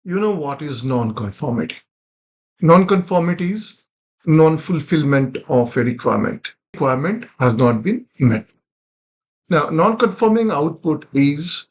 You know what is non-conformity? Non-conformity is non-fulfillment of a requirement. Requirement has not been met. Now, non-conforming output is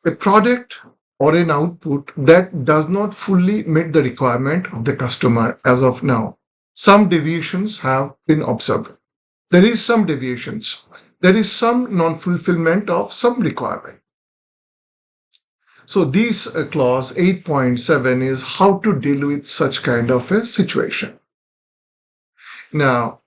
a product or an output that does not fully meet the requirement of the customer as of now. Some deviations have been observed. There is some deviations. There is some non-fulfillment of some requirement. So this clause 8.7 is how to deal with such kind of a situation. Now,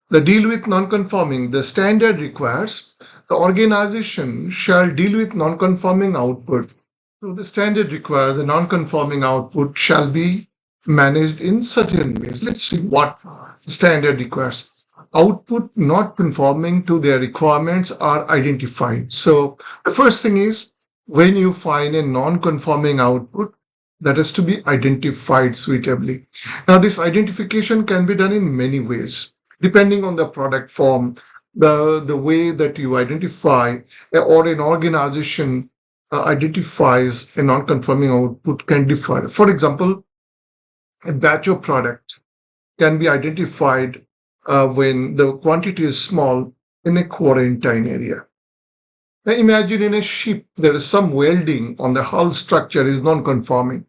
the deal with non-conforming, the standard requires the organization shall deal with non-conforming output. So the standard requires the non-conforming output shall be managed in certain ways. Let's see what standard requires. Output not conforming to their requirements are identified. So the first thing is when you find a non-conforming output, that is to be identified suitably. Now, this identification can be done in many ways, depending on the product form, the way that you identify or an organization identifies a non-conforming output can differ. For example, a batch of product can be identified when the quantity is small in a quarantine area. Now imagine in a ship, there is some welding on the hull structure is non-conforming.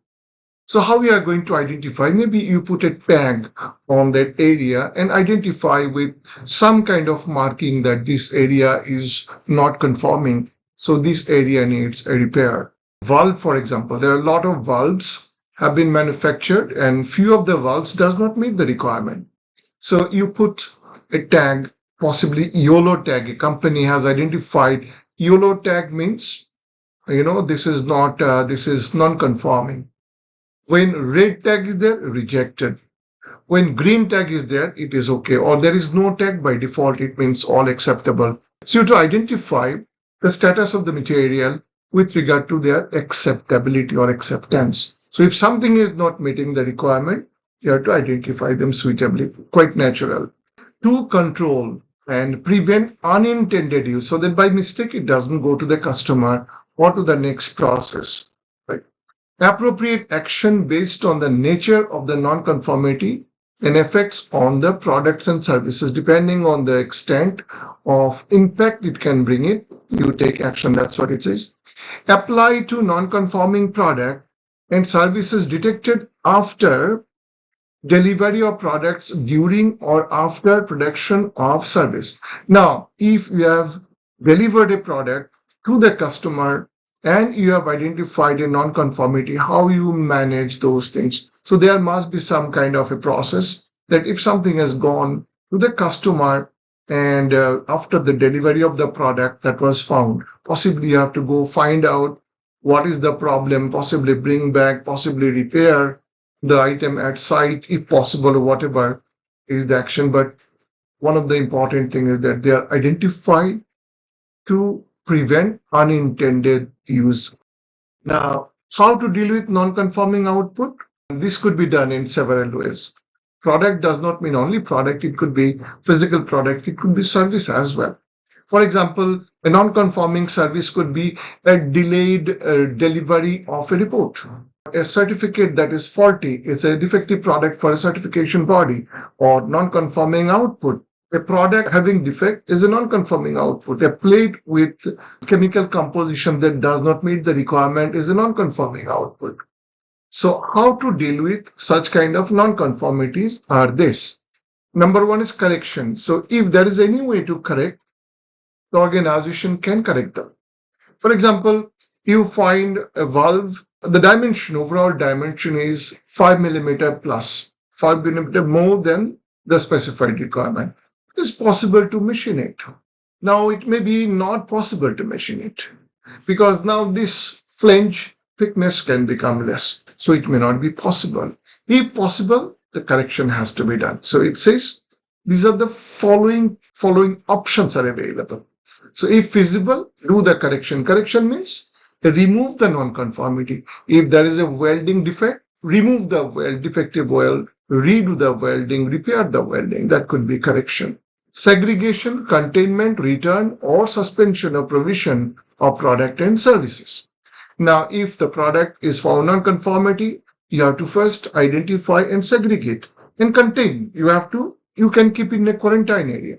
So how we are going to identify? Maybe you put a tag on that area and identify with some kind of marking that this area is not conforming. So this area needs a repair. Valve, for example, there are a lot of valves have been manufactured and few of the valves does not meet the requirement. So you put a tag, possibly YOLO tag. A company has identified YOLO tag means, this is not, this is non-conforming. When red tag is there, rejected. When green tag is there, it is okay. Or there is no tag by default, it means all acceptable. So you have to identify the status of the material with regard to their acceptability or acceptance. So if something is not meeting the requirement, you have to identify them suitably, quite natural. To control and prevent unintended use so that by mistake it doesn't go to the customer or to the next process. Right? Appropriate action based on the nature of the non-conformity and effects on the products and services. Depending on the extent of impact it can bring it, you take action. That's what it says. Apply to non-conforming product and services detected after delivery of products during or after production of service. Now, if you have delivered a product to the customer and you have identified a non-conformity, how you manage those things. So there must be some kind of a process that if something has gone to the customer and after the delivery of the product that was found, possibly you have to go find out what is the problem, possibly bring back, possibly repair the item at site if possible, or whatever is the action. But one of the important things is that they are identified to prevent unintended use. Now, how to deal with non-conforming output? This could be done in several ways. Product does not mean only product. It could be physical product. It could be service as well. For example, a non-conforming service could be a delayed delivery of a report. A certificate that is faulty is a defective product for a certification body, or non-conforming output. A product having defect is a non-conforming output. A plate with chemical composition that does not meet the requirement is a non-conforming output. So how to deal with such kind of non-conformities are this. Number one is correction. So if there is any way to correct, the organization can correct them. For example, you find a valve, the dimension, overall dimension is 5 millimeter plus, 5 millimeter more than the specified requirement. It is possible to machine it. Now it may be not possible to machine it because now this flange thickness can become less. So it may not be possible. If possible, the correction has to be done. So it says these are the following options are available. So if feasible, do the correction. Correction means remove the non-conformity. If there is a welding defect, remove the defective weld, redo the welding, repair the welding. That could be correction. Segregation, containment, return, or suspension of provision of product and services. Now, if the product is found non-conformity, you have to first identify and segregate and contain. You can keep it in a quarantine area.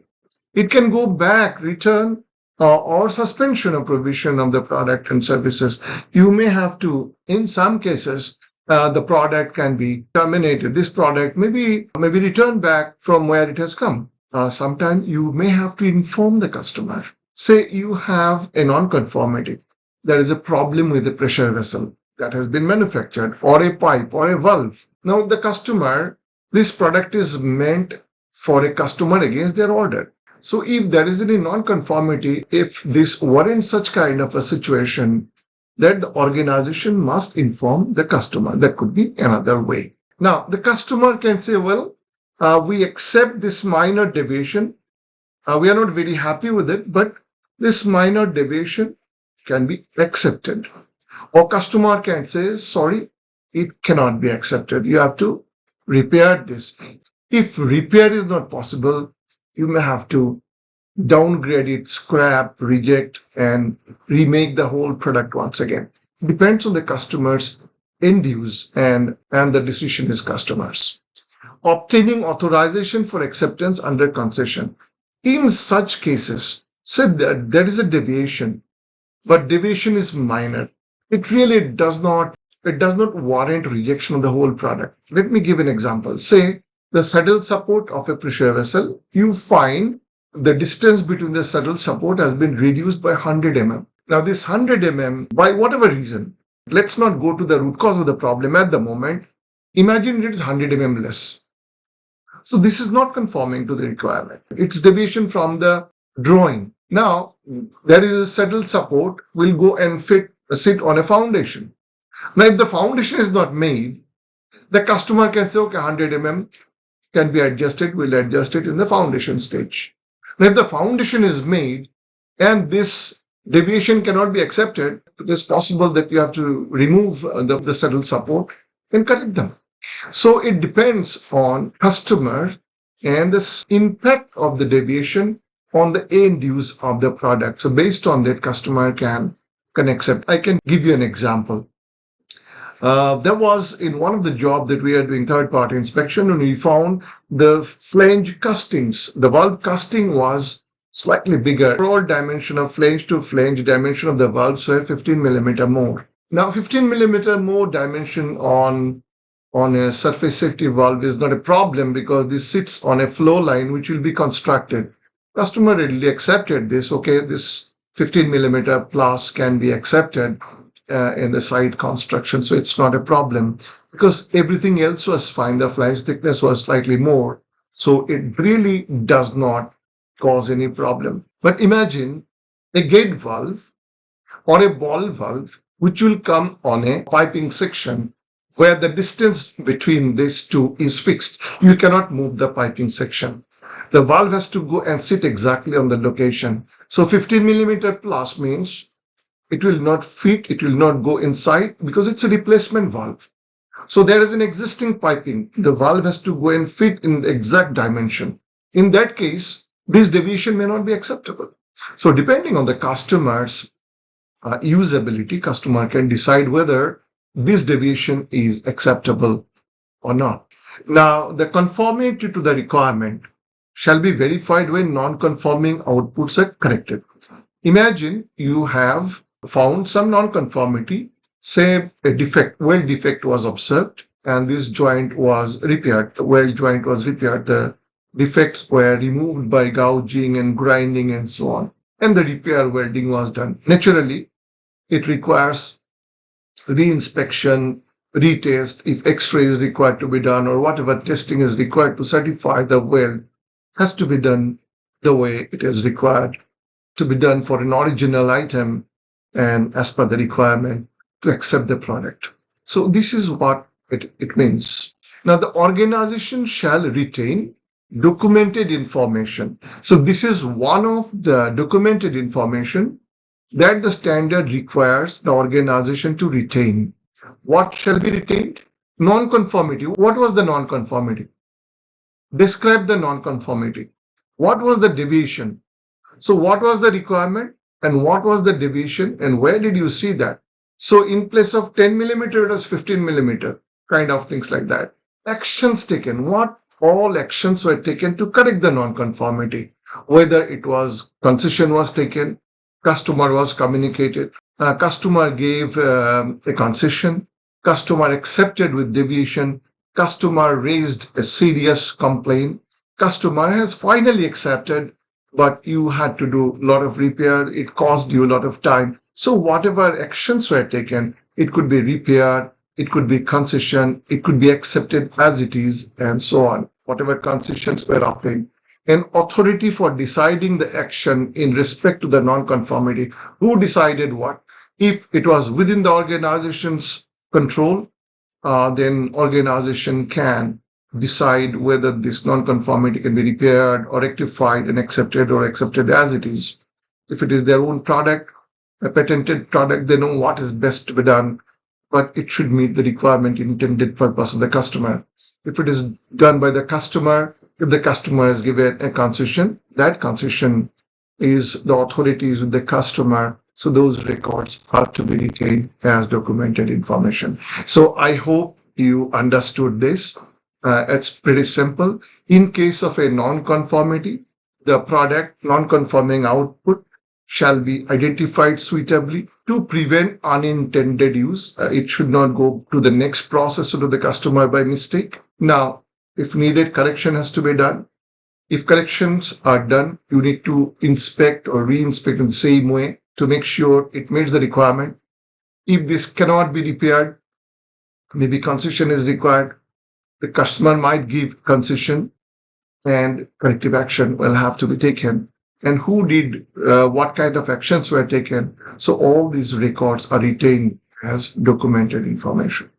It can go back, return, or suspension of provision of the product and services. You may have to, in some cases, the product can be terminated. This product may be returned back from where it has come. Sometimes you may have to inform the customer. Say you have a non-conformity. There is a problem with the pressure vessel that has been manufactured, or a pipe, or a valve. Now, this product is meant for a customer against their order. So if there is any non-conformity, if this warrants such kind of a situation, that the organization must inform the customer. That could be another way. Now, the customer can say, well, we accept this minor deviation. We are not very happy with it, but this minor deviation can be accepted. Or customer can say, sorry, it cannot be accepted. You have to repair this. If repair is not possible, you may have to downgrade it, scrap, reject, and remake the whole product once again. Depends on the customer's end use, and the decision is customers. Obtaining authorization for acceptance under concession. In such cases, say that there is a deviation, but deviation is minor. It does not warrant rejection of the whole product. Let me give an example. Say the saddle support of a pressure vessel, you find the distance between the saddle support has been reduced by 100 mm. Now, this 100 mm, by whatever reason, let's not go to the root cause of the problem at the moment. Imagine it is 100 mm less. So this is not conforming to the requirement. It's deviation from the drawing. Now, there is a saddle support will go and sit on a foundation. Now, if the foundation is not made, the customer can say, okay, 100 mm can be adjusted. We'll adjust it in the foundation stage. Now, if the foundation is made and this deviation cannot be accepted, it is possible that you have to remove the saddle support and correct them. So it depends on customer and the impact of the deviation on the end use of the product. So based on that, customer can accept. I can give you an example. There was in one of the job that we are doing third-party inspection, and we found the flange castings. The valve casting was slightly bigger. Overall dimension of flange to flange dimension of the valves were 15 millimeter more. Now, 15 millimeter more dimension on a surface safety valve is not a problem because this sits on a flow line which will be constructed. Customer readily accepted this. Okay, this 15 millimeter plus can be accepted in the site construction, so it's not a problem because everything else was fine. The flange thickness was slightly more, so it really does not cause any problem. But imagine a gate valve or a ball valve which will come on a piping section where the distance between these two is fixed. You cannot move the piping section. The valve has to go and sit exactly on the location. So 15 millimeter plus means it will not fit, it will not go inside because it's a replacement valve. So there is an existing piping. The valve has to go and fit in the exact dimension. In that case, this deviation may not be acceptable. So depending on the customer's usability, customer can decide whether this deviation is acceptable or not. Now, the conformity to the requirement shall be verified when non-conforming outputs are corrected. Imagine you have found some non-conformity, say a defect, weld defect was observed and this joint was repaired, the weld joint was repaired, the defects were removed by gouging and grinding and so on, and the repair welding was done. Naturally, it requires re-inspection, retest, if x-ray is required to be done or whatever testing is required to certify the weld has to be done the way it is required to be done for an original item and as per the requirement to accept the product. So this is what it means. Now the organization shall retain documented information. So this is one of the documented information that the standard requires the organization to retain. What shall be retained? Non-conformity. What was the non-conformity? Describe the non-conformity. What was the deviation? So what was the requirement and what was the deviation and where did you see that? So in place of 10 millimeter, it was 15 millimeter, kind of things like that. Actions taken. What all actions were taken to correct the non-conformity? Whether it was concession was taken, customer was communicated, customer gave a concession, customer accepted with deviation, customer raised a serious complaint, customer has finally accepted, but you had to do a lot of repair. It cost you a lot of time. So whatever actions were taken, it could be repair, it could be concession, it could be accepted as it is, and so on. Whatever concessions were obtained. An authority for deciding the action in respect to the non-conformity. Who decided what? If it was within the organization's control, then organization can decide whether this non-conformity can be repaired or rectified and accepted or accepted as it is. If it is their own product, a patented product, they know what is best to be done, but it should meet the requirement intended purpose of the customer. If it is done by the customer, if the customer has given a concession, that concession is the authorities with the customer. So those records are to be retained as documented information. So I hope you understood this. It's pretty simple. In case of a non-conformity, the product non-conforming output shall be identified suitably to prevent unintended use. It should not go to the next process or to the customer by mistake. Now, if needed, correction has to be done. If corrections are done, you need to inspect or re-inspect in the same way to make sure it meets the requirement. If this cannot be repaired, maybe concession is required. The customer might give concession and corrective action will have to be taken. And who did what kind of actions were taken. So all these records are retained as documented information.